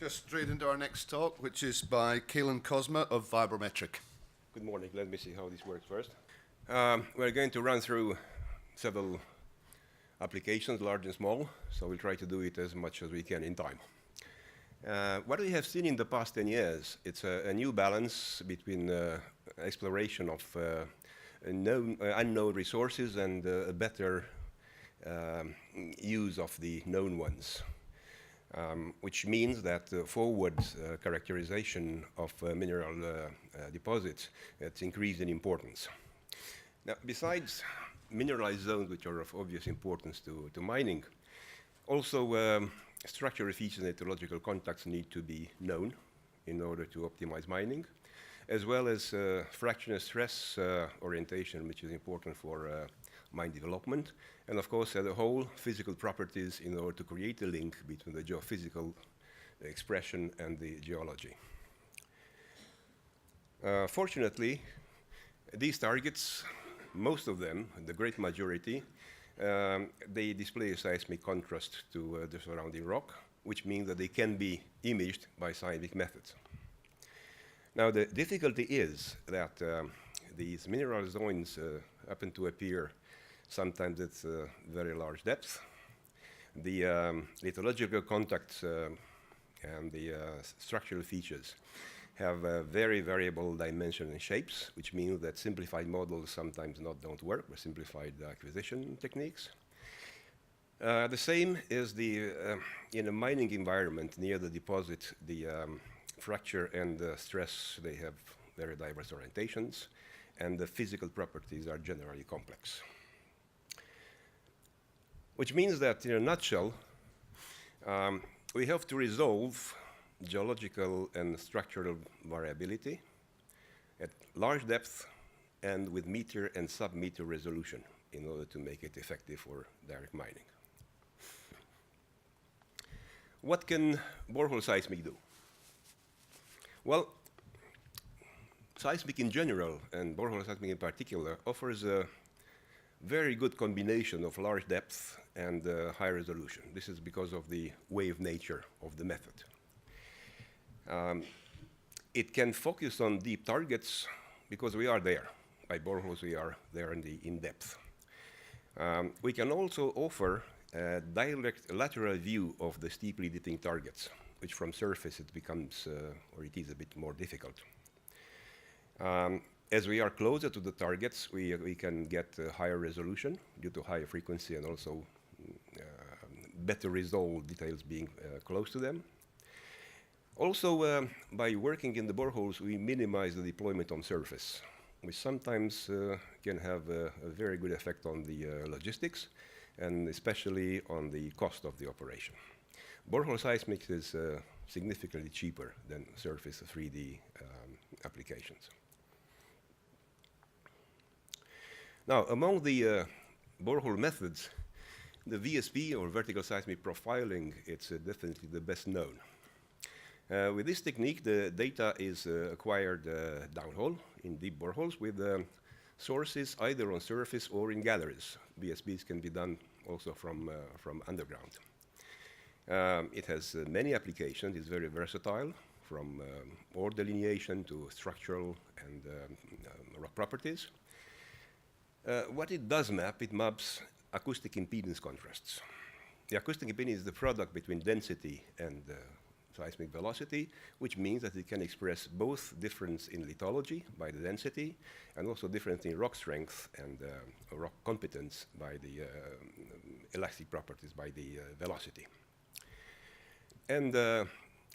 Just straight into our next talk, which is by Keelan Cosma of Vibrometric. Good morning. Let me see how this works first. We're going to run through several applications, large and small, so we'll try to do it as much as we can in time. What we have seen in the past 10 years, it's a new balance between exploration of unknown resources and a better use of the known ones. Which means that forward characterization of mineral deposits, it's increased in importance. Now, besides mineralized zones, which are of obvious importance to mining, also structural features and ecological contacts need to be known in order to optimize mining, as well as fractional stress orientation, which is important for mine development, and of course as a whole physical properties in order to create a link between the geophysical expression and the geology. Fortunately, these targets, most of them, the great majority, they display a seismic contrast to the surrounding rock, which means that they can be imaged by seismic methods. Now the difficulty is that these mineral zones happen to appear sometimes at very large depth. The lithological contacts and the structural features have very variable dimension and shapes, which means that simplified models sometimes don't work with simplified acquisition techniques. The same is in a mining environment near the deposit, the fracture and the stress, they have very diverse orientations, and the physical properties are generally complex. Which means that, in a nutshell, we have to resolve geological and structural variability at large depth and with meter and sub-meter resolution in order to make it effective for direct mining. What can borehole seismic do? Well, seismic in general, and borehole seismic in particular, offers a very good combination of large depth and high resolution. This is because of the wave nature of the method. It can focus on deep targets because we are there. By boreholes, we are there in depth. We can also offer a direct lateral view of the steeply dipping targets, which from surface it becomes, or it is a bit more difficult. As we are closer to the targets, we can get higher resolution due to higher frequency and also better resolved details being close to them. Also, by working in the boreholes, we minimize the deployment on surface, which sometimes can have a very good effect on the logistics and especially on the cost of the operation. Borehole seismics is significantly cheaper than surface 3D applications. Now, among the borehole methods, the VSP, or vertical seismic profiling, it's definitely the best known. With this technique, the data is acquired downhole in deep boreholes with sources either on surface or in galleries. VSPs can be done also from underground. It has many applications. It's very versatile, from ore delineation to structural and rock properties. What it does map, it maps acoustic impedance contrasts. The acoustic impedance is the product between density and seismic velocity, which means that it can express both difference in lithology by the density and also difference in rock strength and rock competence by the elastic properties by the velocity. And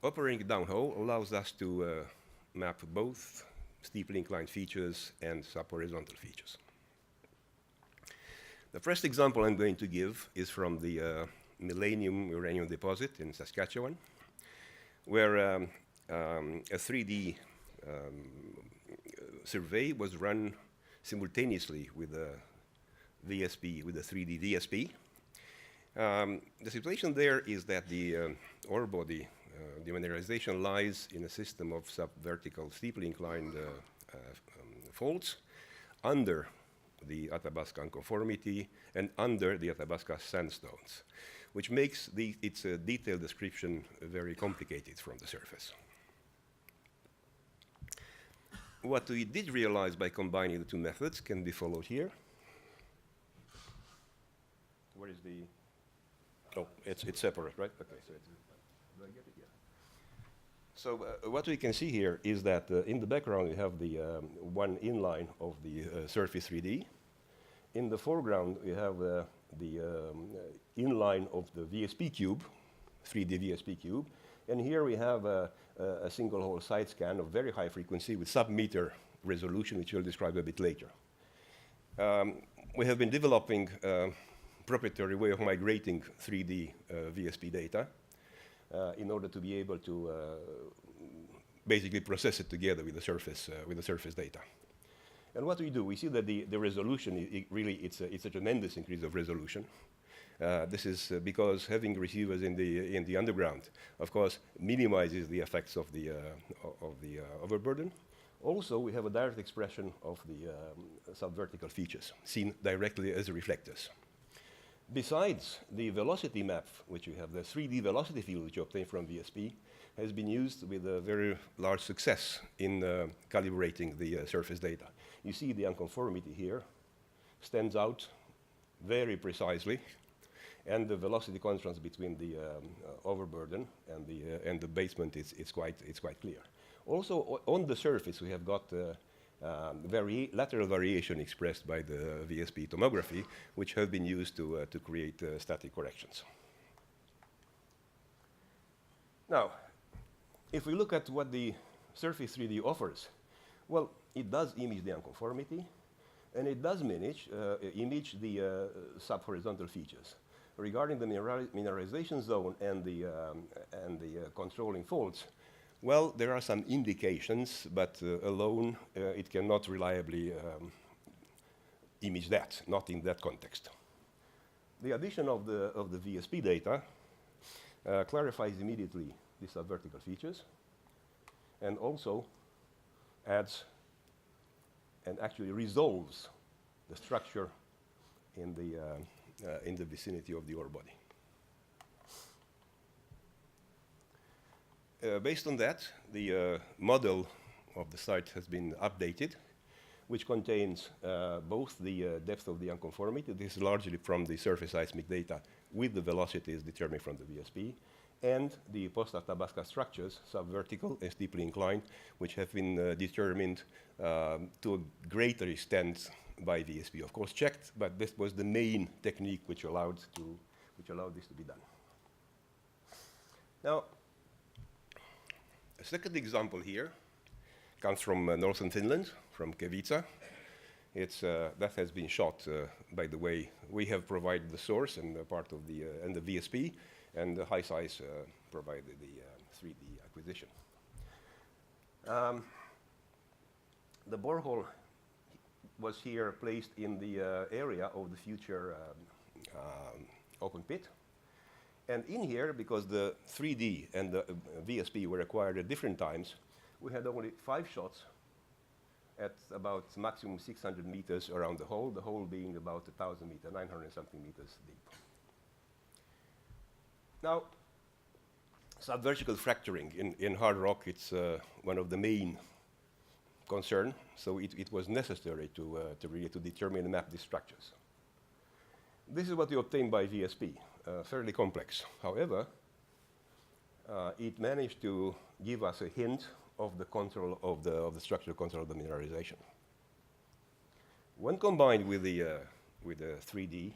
operating downhole allows us to map both steeply inclined features and subhorizontal features. The first example I'm going to give is from the Millennium uranium deposit in Saskatchewan, where a 3D survey was run simultaneously with a VSP, with a 3D VSP. The situation there is that the ore body, the mineralization lies in a system of subvertical, steeply inclined faults under the Athabasca unconformity and under the Athabasca sandstones, which makes its detailed description very complicated from the surface. What we did realize by combining the two methods can be followed here. Where is the... Oh, it's separate, right? Okay, so it's... Do I get it? Yeah. So what we can see here is that in the background we have the one inline of the surface 3D. In the foreground we have the inline of the VSP cube, 3D VSP cube. And here we have a single hole side scan of very high frequency with sub-meter resolution, which we'll describe a bit later. We have been developing proprietary way of migrating 3D VSP data in order to be able to basically process it together with the surface data. And what we do, we see that the resolution, it's a tremendous increase of resolution. This is because having receivers in the underground, of course, minimizes the effects of the overburden. Also, we have a direct expression of the subvertical features seen directly as reflectors. Besides, the velocity map, which we have, the 3D velocity field which you obtain from VSP, has been used with a very large success in calibrating the surface data. You see the unconformity here stands out very precisely, and the velocity contrast between the overburden and the basement is quite clear. Also, on the surface, we have got lateral variation expressed by the VSP tomography, which have been used to create static corrections. Now, if we look at what the surface 3D offers, well, it does image the unconformity, and it does image the subhorizontal features. Regarding the mineralization zone and the controlling faults, well, there are some indications, but alone it cannot reliably image that, not in that context. The addition of the VSP data clarifies immediately the subvertical features, and also adds and actually resolves the structure in the vicinity of the ore body. Based on that, the model of the site has been updated, which contains both the depth of the unconformity, this is largely from the surface seismic data with the velocities determined from the VSP, and the post-Athabasca structures, subvertical and steeply inclined, which have been determined to a greater extent by VSP. Of course, checked, but this was the main technique which allowed this to be done. Now, a second example here comes from northern Finland, from Kevitsa. That has been shot, by the way. We have provided the source and part of the VSP, and the high size provided the 3D acquisition. The borehole was here placed in the area of the future open pit. And in here, because the 3D and the VSP were acquired at different times, we had only 5 shots at about maximum 600 meters around the hole being about 1,000 meters, 900 something meters deep. Now, subvertical fracturing in hard rock, it's one of the main concern, so it was necessary to really determine and map these structures. This is what we obtained by VSP, fairly complex. However, it managed to give us a hint of the control of the structural control of the mineralization. When combined with the 3D,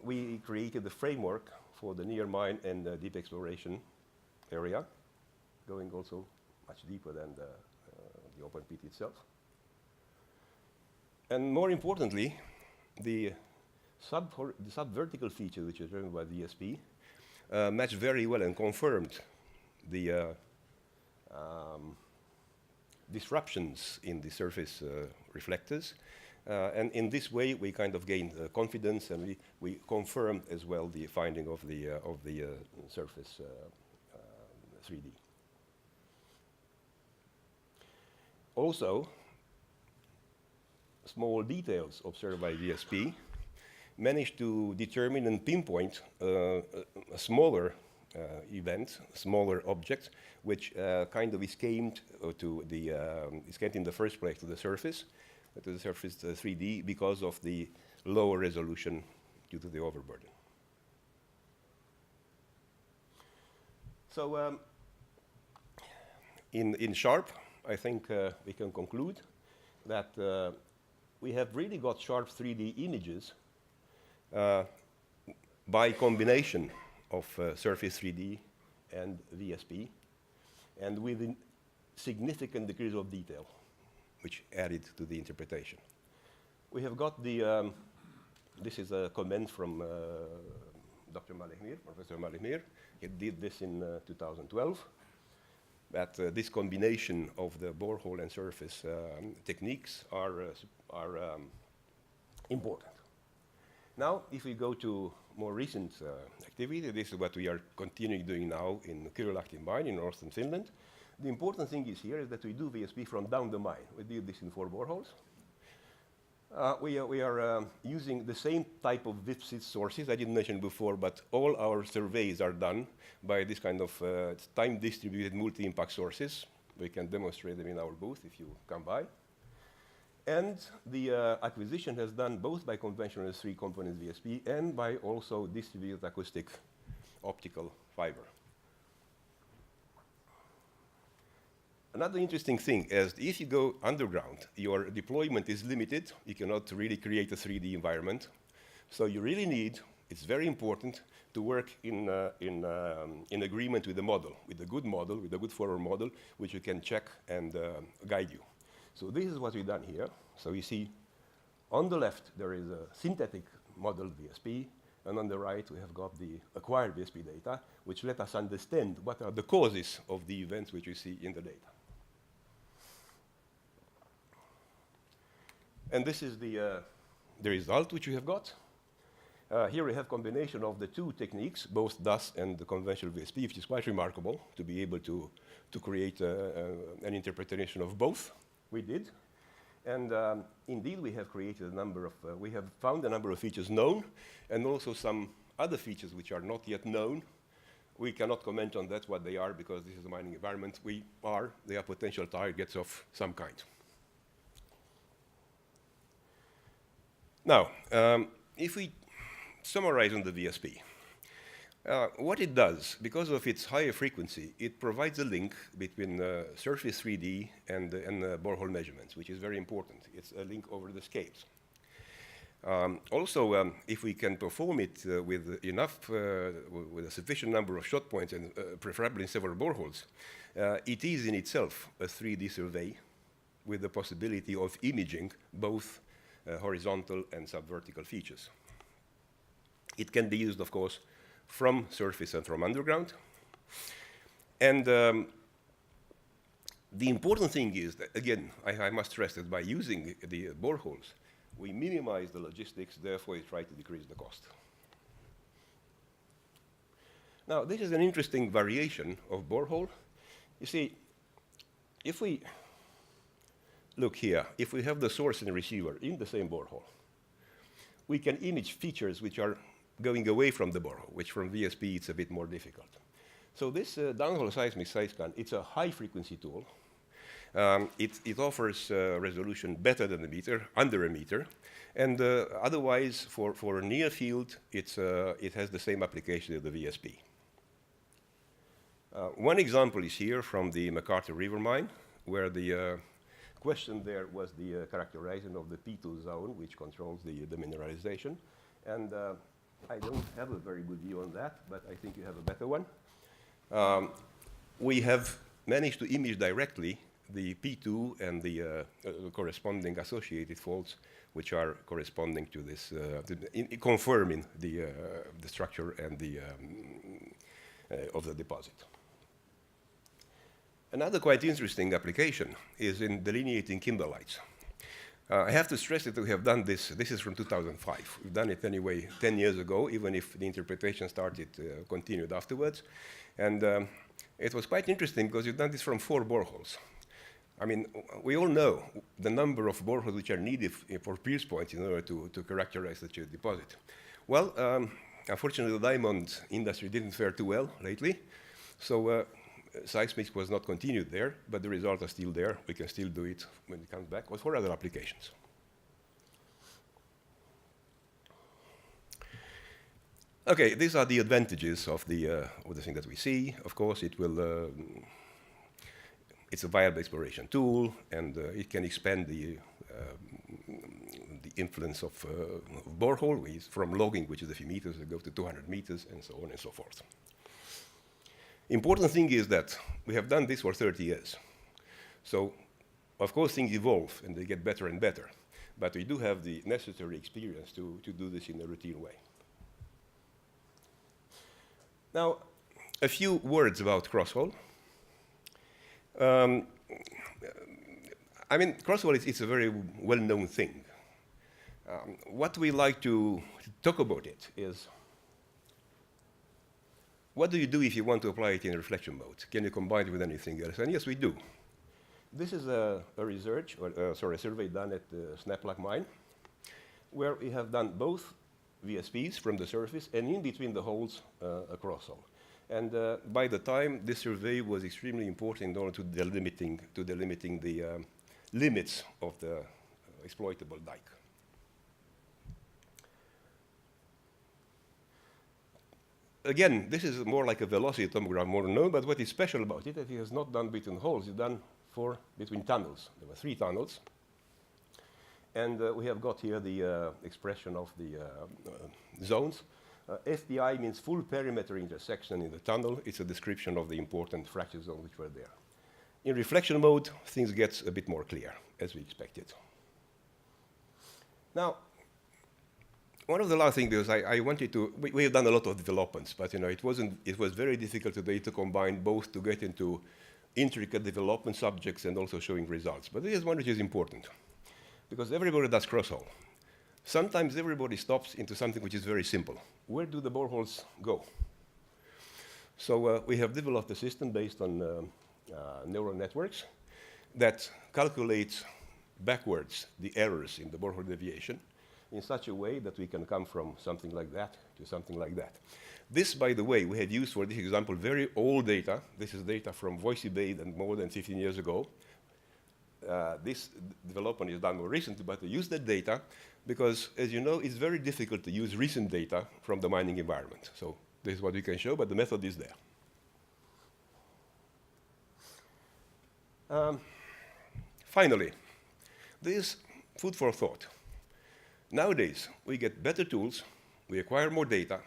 we created the framework for the near mine and deep exploration area, going also much deeper than the open pit itself. And more importantly, the subvertical feature, which is driven by VSP, matched very well and confirmed the disruptions in the surface reflectors. And in this way, we kind of gained confidence, and we confirmed as well the finding of the surface 3D. Also, small details observed by VSP managed to determine and pinpoint a smaller event, smaller object, which kind of escaped escaped in the first place to the surface 3D because of the lower resolution due to the overburden. So in sharp, I think we can conclude that we have really got sharp 3D images by combination of surface 3D and VSP, and with significant degrees of detail, which added to the interpretation. We have got the, this is a comment from Dr. Malihmir, Professor Malihmir. He did this in 2012, that this combination of the borehole and surface techniques are important. Now, if we go to more recent activity, this is what we are continuing doing now in Kylylahti mine in northern Finland. The important thing is here is that we do VSP from down the mine. We did this in 4 boreholes. We are using the same type of VSP sources I didn't mention before, but all our surveys are done by this kind of time-distributed multi-impact sources. We can demonstrate them in our booth if you come by. And the acquisition has done both by conventional 3-component VSP and by also distributed acoustic optical fiber. Another interesting thing is if you go underground, your deployment is limited. You cannot really create a 3D environment. So you really need, it's very important, to work in agreement with the model, with a good forward model, which you can check and guide you. So this is what we've done here. So you see, on the left, there is a synthetic model VSP, and on the right, we have got the acquired VSP data, which let us understand what are the causes of the events which we see in the data. And this is the result which we have got. Here we have combination of the 2 techniques, both DAS and the conventional VSP, which is quite remarkable to be able to create an interpretation of both. We did. And indeed, we have created a number of, we have found a number of features known, and also some other features which are not yet known. We cannot comment on that, what they are, because this is a mining environment. They are potential targets of some kind. Now, if we summarize on the VSP, what it does, because of its higher frequency, it provides a link between surface 3D and borehole measurements, which is very important. It's a link over the scales. Also, if we can perform it with with a sufficient number of shot points, and preferably in several boreholes, it is in itself a 3D survey with the possibility of imaging both horizontal and subvertical features. It can be used, of course, from surface and from underground. And the important thing is that, again, I must stress that by using the boreholes, we minimize the logistics, therefore we try to decrease the cost. Now, this is an interesting variation of borehole. You see, if we look here, if we have the source and receiver in the same borehole, we can image features which are going away from the borehole, which from VSP it's a bit more difficult. So this downhole seismic side scan, it's a high-frequency tool. It offers resolution better than a meter, under a meter, and otherwise, for near field, it has the same application as the VSP. One example is here from the McArthur River mine, where the question there was the characterization of the P2 zone, which controls the mineralization. And I don't have a very good view on that, but I think you have a better one. We have managed to image directly the P2 and the corresponding associated faults, which are corresponding to this, confirming the structure and the of the deposit. Another quite interesting application is in delineating kimberlites. I have to stress that we have done this. This is from 2005. We've done it anyway 10 years ago, even if the interpretation continued afterwards. And it was quite interesting because we've done this from 4 boreholes. I mean, we all know the number of boreholes which are needed for pierce points in order to characterize such a deposit. Well, unfortunately, the diamond industry didn't fare too well lately, so seismics was not continued there, but the results are still there. We can still do it when it comes back, or for other applications. Okay, these are the advantages of the thing that we see. Of course, it will. It's a viable exploration tool, and it can expand the influence of borehole from logging, which is a few meters, to go to 200 meters, and so on and so forth. Important thing is that we have done this for 30 years. So, of course, things evolve, and they get better and better. But we do have the necessary experience to do this in a routine way. Now, a few words about crosshole. I mean, crosshole it's a very well-known thing. What we like to talk about it is, what do you do if you want to apply it in reflection mode? Can you combine it with anything else? And yes, we do. This is a survey done at the Snaplack mine, where we have done both VSPs from the surface and in between the holes a crosshole. And by the time, this survey was extremely important in order to delimiting the limits of the exploitable dike. Again, this is more like a velocity tomograph, more known, but what is special about it, that it is not done between holes, it's done between tunnels. There were 3 tunnels. And we have got here the expression of the zones. FPI means full perimeter intersection in the tunnel. It's a description of the important fracture zones which were there. In reflection mode, things get a bit more clear, as we expected. Now, one of the last things, because I wanted to, we have done a lot of developments, but it was very difficult today to combine both to get into intricate development subjects and also showing results. But this is one which is important, because everybody does crosshole. Sometimes everybody stops into something which is very simple. Where do the boreholes go? So we have developed a system based on neural networks that calculates backwards the errors in the borehole deviation in such a way that we can come from something like that to something like that. This, by the way, we had used for this example very old data. This is data from Boise Bay and more than 15 years ago. This development is done more recently, but we use that data because, as you know, it's very difficult to use recent data from the mining environment. So this is what we can show, but the method is there. Finally, this is food for thought. Nowadays, we get better tools, we acquire more data,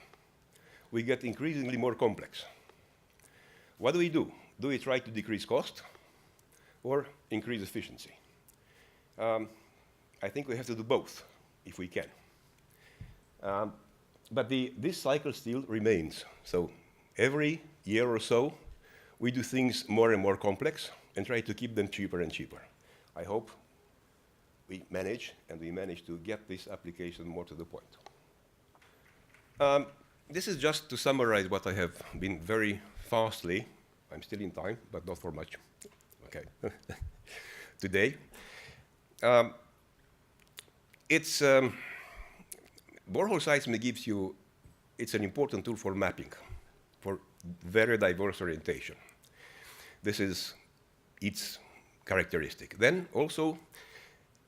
we get increasingly more complex. What do? Do we try to decrease cost or increase efficiency? I think we have to do both, if we can. But this cycle still remains. So every year or so, we do things more and more complex and try to keep them cheaper and cheaper. I hope we manage to get this application more to the point. This is just to summarize what I have been very fastly, I'm still in time, but not for much, okay, today. Borehole seismic gives you, it's an important tool for mapping, for very diverse orientation. This is its characteristic. Then also,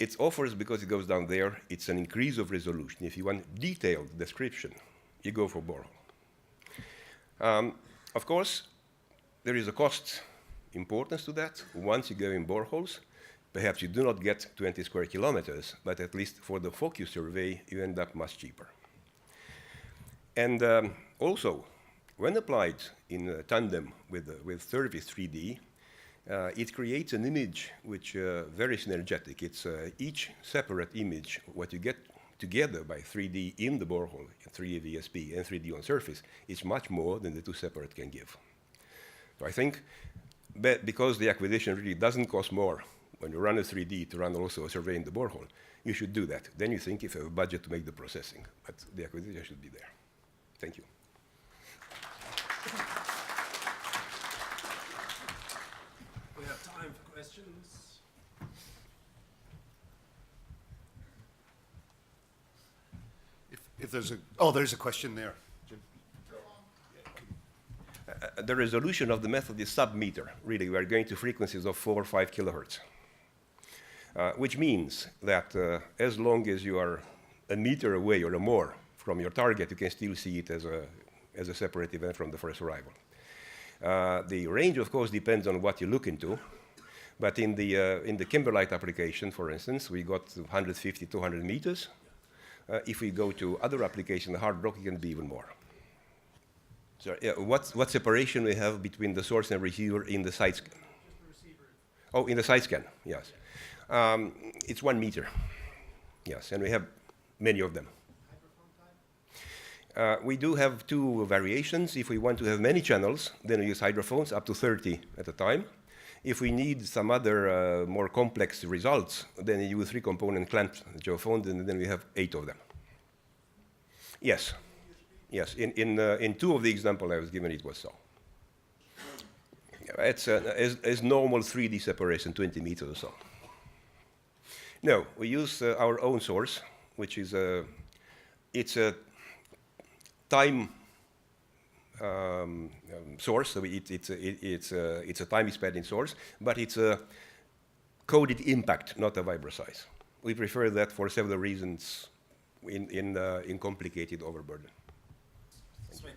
it offers, because it goes down there, it's an increase of resolution. If you want detailed description, you go for borehole. Of course, there is a cost importance to that. Once you go in boreholes, perhaps you do not get 20 square kilometers, but at least for the focus survey, you end up much cheaper. And also, when applied in tandem with surface 3D, it creates an image which is very synergetic. It's each separate image, what you get together by 3D in the borehole, 3D VSP and 3D on surface, is much more than the 2 separate can give. So I think because the acquisition really doesn't cost more when you run a 3D to run also a survey in the borehole, you should do that. Then you think if you have a budget to make the processing, but the acquisition should be there. Thank you. We have time for questions. if there's a, oh, there's a question there. Jim. The resolution of the method is sub-meter. Really, we are going to frequencies of 4 or 5 kilohertz, which means that as long as you are a meter away or more from your target, you can still see it as a separate event from the first arrival. The range, of course, depends on what you look into. But in the kimberlite application, for instance, we got 150, 200 meters. If we go to other applications, the hard rock, it can be even more. So what separation we have between the source and receiver in the side scan? Oh, in the side scan, yes. It's 1 meter. Yes, and we have many of them. We do have 2 variations. If we want to have many channels, then we use hydrophones, up to 30 at a time. If we need some other more complex results, then you use 3-component clamped geophones, and then we have 8 of them. Yes. Yes, in 2 of the examples I was given, it was so. It's as normal 3D separation, 20 meters or so. No, we use our own source, which is it's a time source. So it's a time-expanding source, but it's a coded impact, not a vibrosize. We prefer that for several reasons in complicated overburden. Sweet.